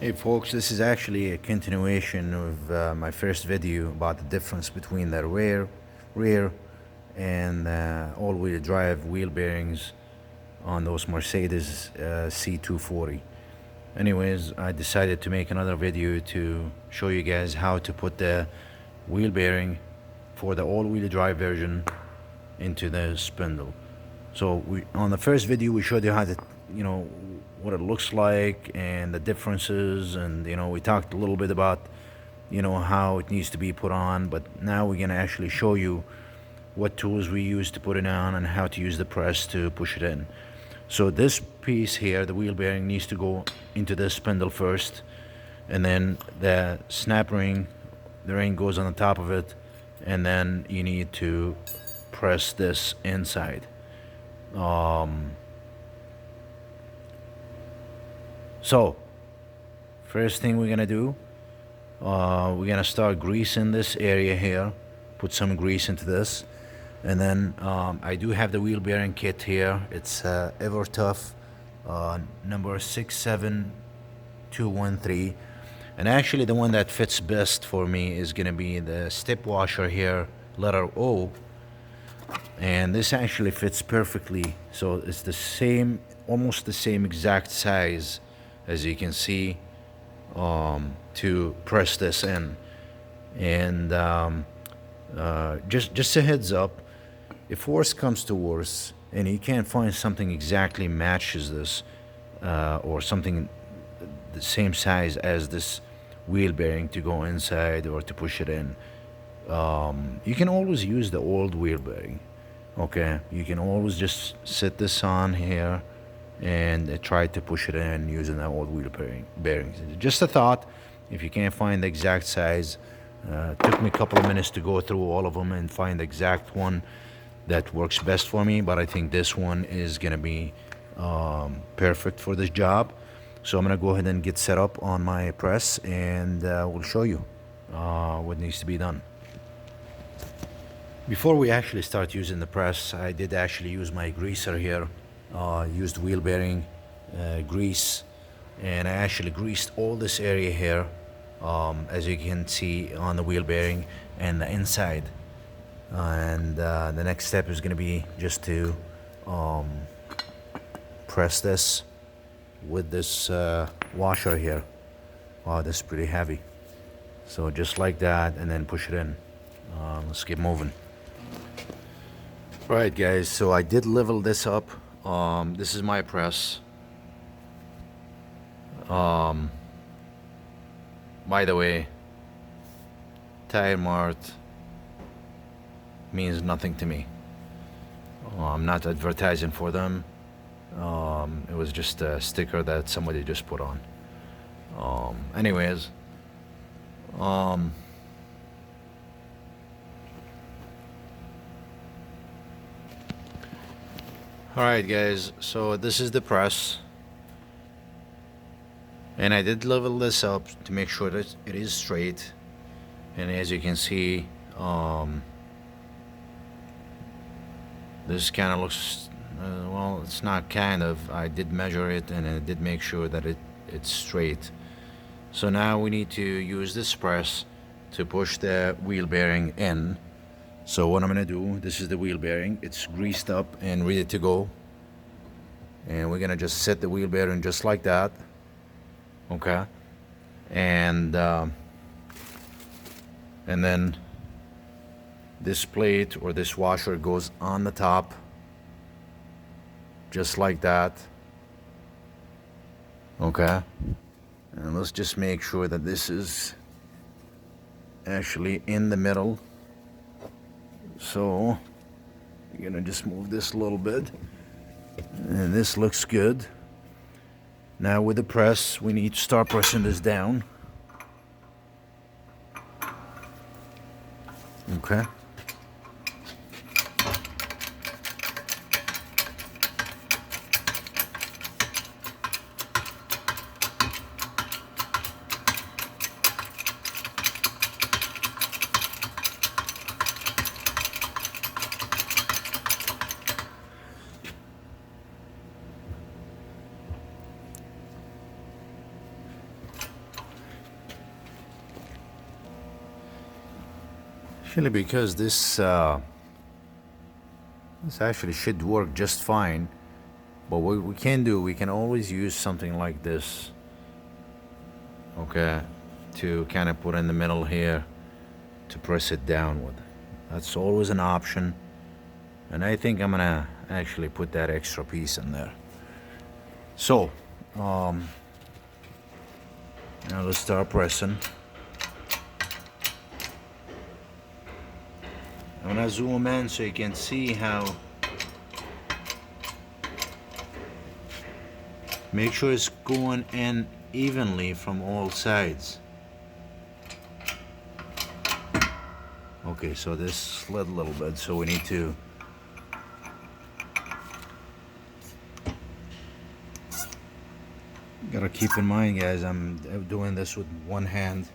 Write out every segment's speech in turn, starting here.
Hey folks, this is actually a continuation of my first video about the difference between the rear and all-wheel drive wheel bearings on those Mercedes C240. Anyways, I decided to make another video to show you guys how to put the wheel bearing for the all-wheel drive version into the spindle. So on the first video we showed you how to, what it looks like and the differences, and we talked a little bit about how it needs to be put on, but now we're gonna actually show you what tools we use to put it on and how to use the press to push it in. So this piece here, the wheel bearing, needs to go into the spindle first, and then the snap ring, the ring goes on the top of it, and then you need to press this inside. So first thing we're gonna do, we're gonna start greasing this area here, put some grease into this, and then I do have the wheel bearing kit here. It's EverTough number 67213, and actually the one that fits best for me is gonna be the step washer here, letter O, and this actually fits perfectly. So it's the same, almost the same exact size, as you can see, to press this in. And just a heads up, if worse comes to worse and you can't find something exactly matches this, or something the same size as this wheel bearing to go inside or to push it in, you can always use the old wheel bearing. Okay, you can always just set this on here and try to push it in using the old wheel bearings. Just a thought, if you can't find the exact size, took me a couple of minutes to go through all of them and find the exact one that works best for me, but I think this one is gonna be perfect for this job. So I'm gonna go ahead and get set up on my press, and we'll show you what needs to be done. Before we actually start using the press, I did actually use my greaser here. Used wheel bearing grease, and I actually greased all this area here, as you can see on the wheel bearing and the inside. And the next step is going to be just to press this with this washer here. Wow, this is pretty heavy. So just like that, and then push it in. Let's keep moving. Alright guys, so I did level this up. This is my press. By the way, Tire Mart means nothing to me. I'm not advertising for them. It was just a sticker that somebody just put on. Anyways, alright guys, so this is the press, and I did level this up to make sure that it is straight. And as you can see, this kind of looks, well, it's not kind of, I did measure it and I did make sure that it's straight. So now we need to use this press to push the wheel bearing in. So what I'm gonna do, this is the wheel bearing, it's greased up and ready to go, and we're gonna just set the wheel bearing just like that. Okay, and then this plate or this washer goes on the top just like that. Okay, and let's just make sure that this is actually in the middle. So you're gonna just move this a little bit, and this looks good. Now with the press, we need to start pressing this down. Okay. Actually, because this actually should work just fine. But what we can do, we can always use something like this, okay, to kind of put in the middle here to press it down with. That's always an option. And I think I'm gonna actually put that extra piece in there. So, now let's start pressing. I'm gonna zoom in so you can see how. Make sure it's going in evenly from all sides. Okay, so this slid a little bit, so we need to gotta keep in mind, guys, I'm doing this with one hand.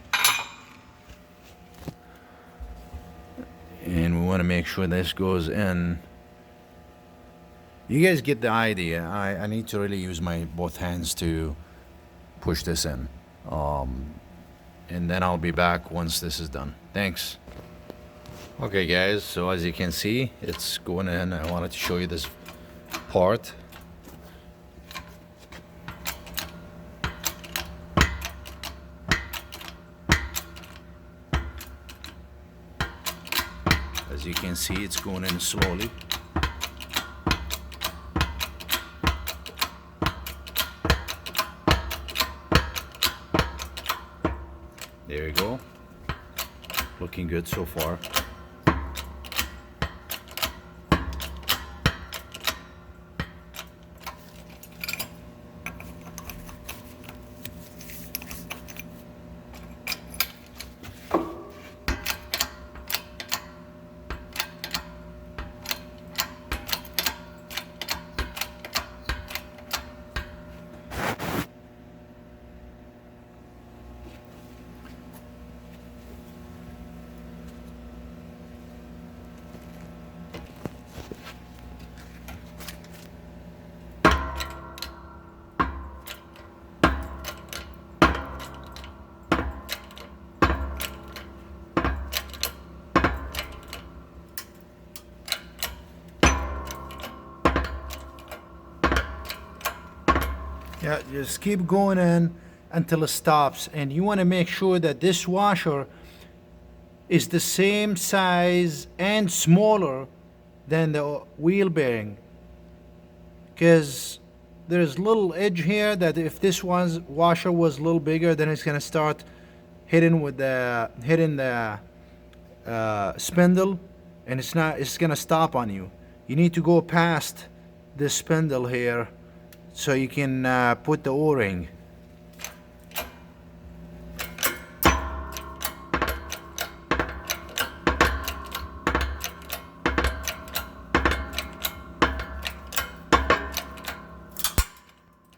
And we want to make sure this goes in. You guys get the idea. I need to really use my both hands to push this in. And then I'll be back once this is done. Thanks. Okay guys, so as you can see, it's going in. I wanted to show you this part. As you can see, it's going in slowly. There you go. Looking good so far. Yeah, just keep going in until it stops, and you want to make sure that this washer is the same size and smaller than the wheel bearing, because there's a little edge here that if this washer was a little bigger, then it's gonna start hitting the spindle, and it's gonna stop on you. You need to go past this spindle here so you can put the O-ring.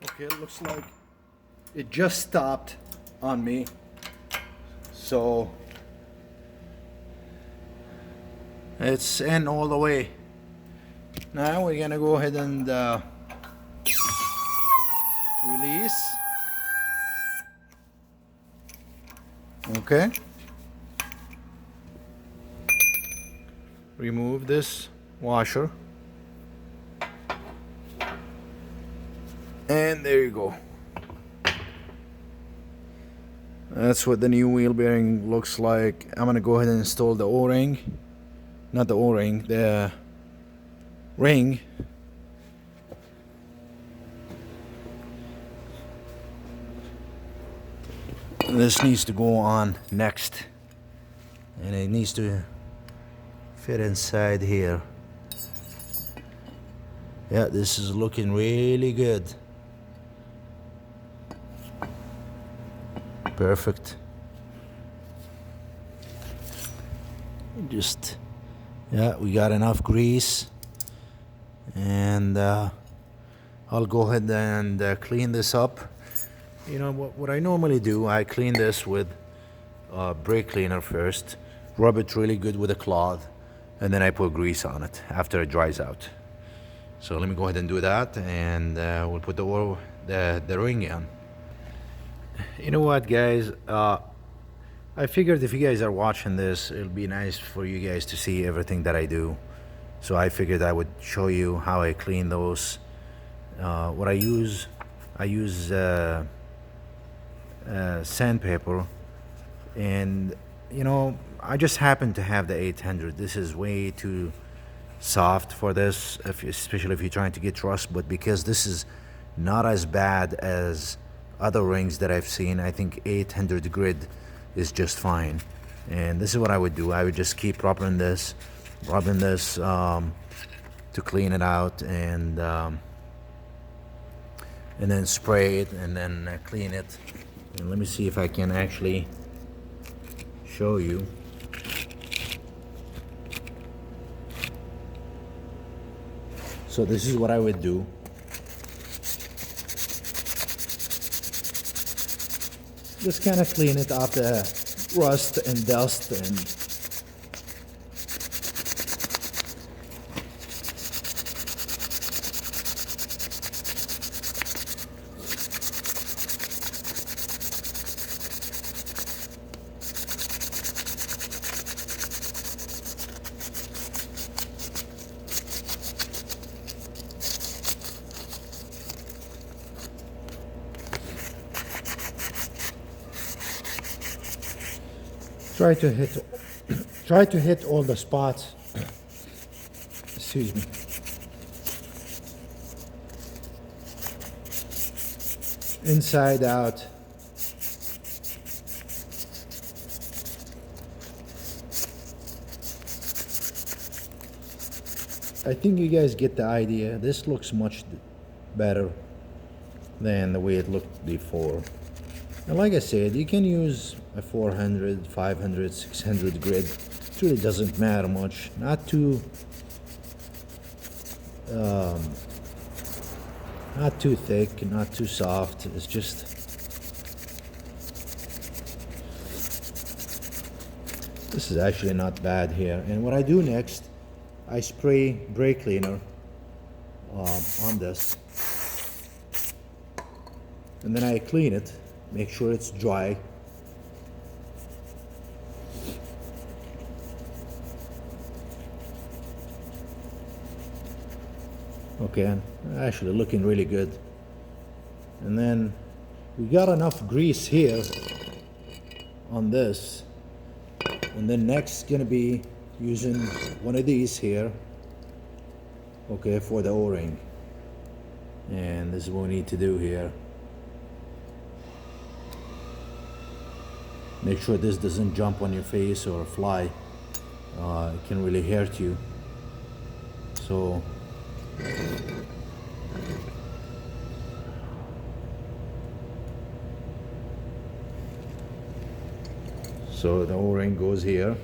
Okay, it looks like it just stopped on me. So it's in all the way. Now we're gonna go ahead and release. Okay. Remove this washer. And there you go. That's what the new wheel bearing looks like. I'm gonna go ahead and install the O-ring. Not the O-ring, the ring. This needs to go on next, and it needs to fit inside here. Yeah, this is looking really good. Perfect. Just, yeah, we got enough grease, and I'll go ahead and clean this up. You know what I normally do, I clean this with brake cleaner first, rub it really good with a cloth, and then I put grease on it after it dries out. So let me go ahead and do that, and we'll put the ring on. You know what, guys, I figured if you guys are watching this, it'll be nice for you guys to see everything that I do. So I figured I would show you how I clean those. What I use sandpaper, and you know, I just happen to have the 800. This is way too soft for this, especially if you're trying to get rust. But because this is not as bad as other rings that I've seen, I think 800 grit is just fine. And this is what I would do. I would just keep rubbing this to clean it out, and then spray it, and then clean it. And let me see if I can actually show you. So this is what I would do. Just kind of clean it off the rust and dust, and try to hit all the spots. Excuse me. Inside out. I think you guys get the idea. This looks much better than the way it looked before. And like I said, you can use a 400, 500, 600 grit. It really doesn't matter much. Not too thick, not too soft. It's just this is actually not bad here. And what I do next, I spray brake cleaner on this, and then I clean it. Make sure it's dry. Okay, actually looking really good. And then we got enough grease here on this. And then next gonna be using one of these here, okay, for the O-ring. And this is what we need to do here. Make sure this doesn't jump on your face or fly. It can really hurt you. So the O-ring goes here.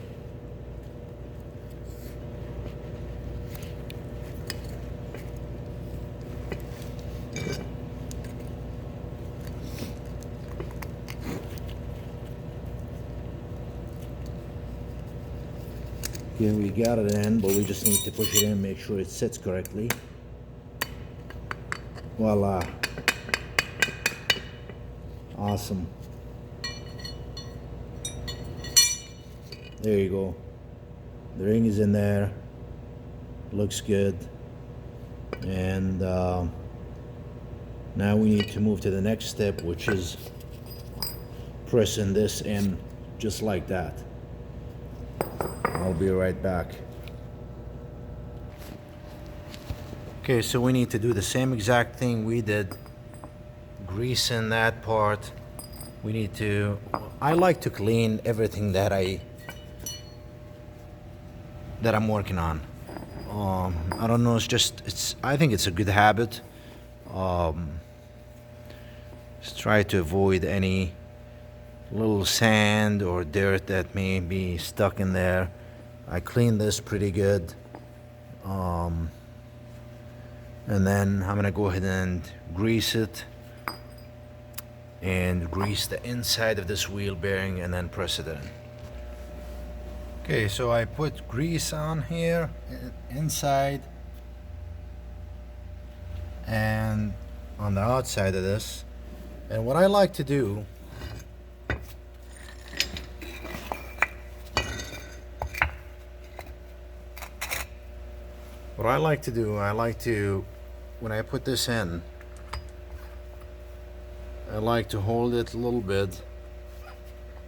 Okay, we got it in, but we just need to push it in, make sure it sits correctly. Voila. Awesome. There you go. The ring is in there. Looks good. And now we need to move to the next step, which is pressing this in just like that. I'll be right back. Okay, so we need to do the same exact thing we did. Greasing that part. We need to, I like to clean everything that I'm working on. I don't know, I think it's a good habit. Just try to avoid any little sand or dirt that may be stuck in there. I cleaned this pretty good. And then I'm gonna go ahead and grease it, and grease the inside of this wheel bearing, and then press it in. Okay, so I put grease on here inside and on the outside of this. And what I like to do What I like to do, when I put this in, I like to hold it a little bit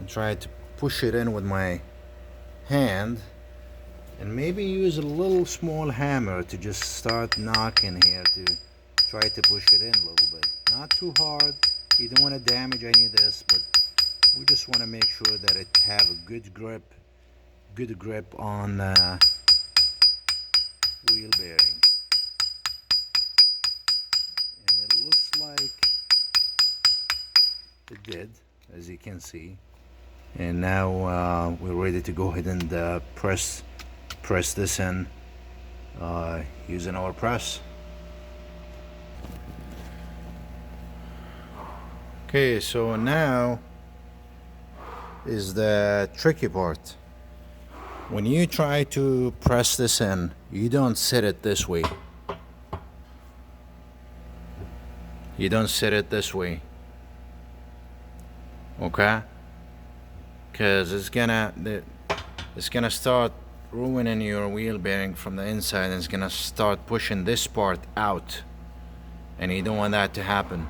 and try to push it in with my hand, and maybe use a little small hammer to just start knocking here to try to push it in a little bit. Not too hard. You don't want to damage any of this, but we just want to make sure that it have a good grip on wheel bearing. And it looks like it did, as you can see. And now we're ready to go ahead and press this in using our press. Okay, so now is the tricky part. When you try to press this in, you don't sit it this way. You don't sit it this way. Okay? Because it's gonna start ruining your wheel bearing from the inside, and it's gonna start pushing this part out, and you don't want that to happen.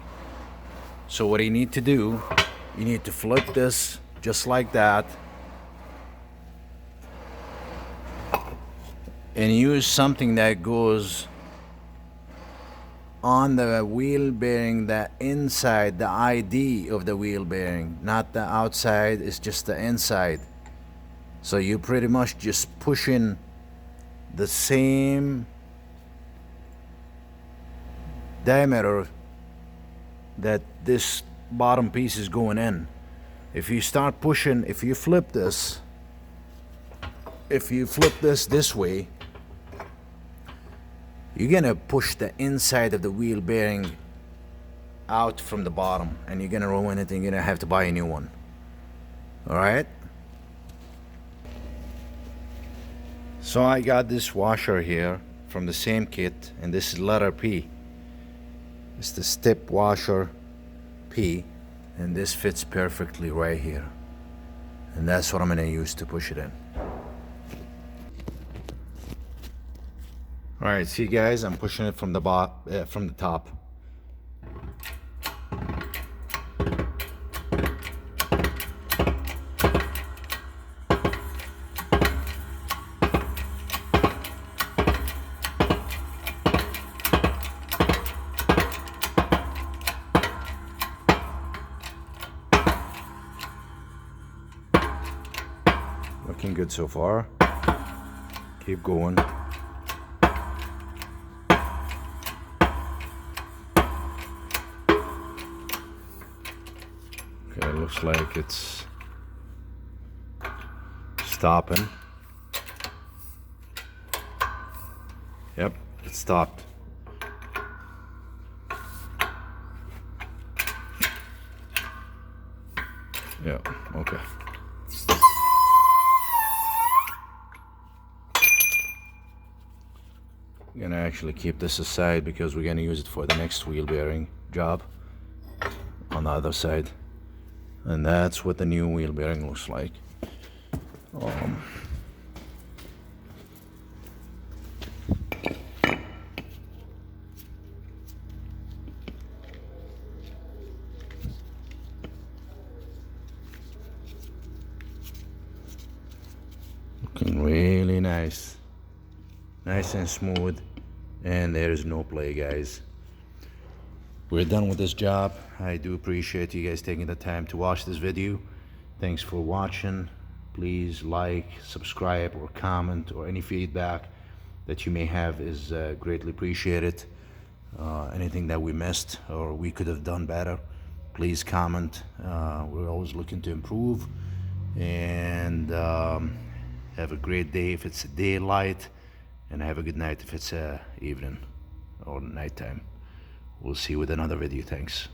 So what you need to do, you need to flip this just like that and use something that goes on the wheel bearing, the inside, the ID of the wheel bearing, not the outside, it's just the inside. So you pretty much just pushing the same diameter that this bottom piece is going in. If you start pushing, if you flip this this way, you're gonna push the inside of the wheel bearing out from the bottom, and you're gonna ruin it, and you're gonna have to buy a new one. All right? So I got this washer here from the same kit, and this is letter P. It's the step washer P, and this fits perfectly right here, and that's what I'm gonna use to push it in. All right, see guys, I'm pushing it from the top. Looking good so far. Keep going. Okay, it looks like it's stopping. Yep, it stopped. Yeah, okay. I'm gonna actually keep this aside because we're gonna use it for the next wheel bearing job on the other side. And that's what the new wheel bearing looks like. Looking really nice. Nice and smooth, and there is no play, guys. We're done with this job. I do appreciate you guys taking the time to watch this video. Thanks for watching. Please like, subscribe, or comment, or any feedback that you may have is greatly appreciated. Anything that we missed or we could have done better, please comment. We're always looking to improve. And have a great day if it's daylight, and have a good night if it's evening or nighttime. We'll see you with another video. Thanks.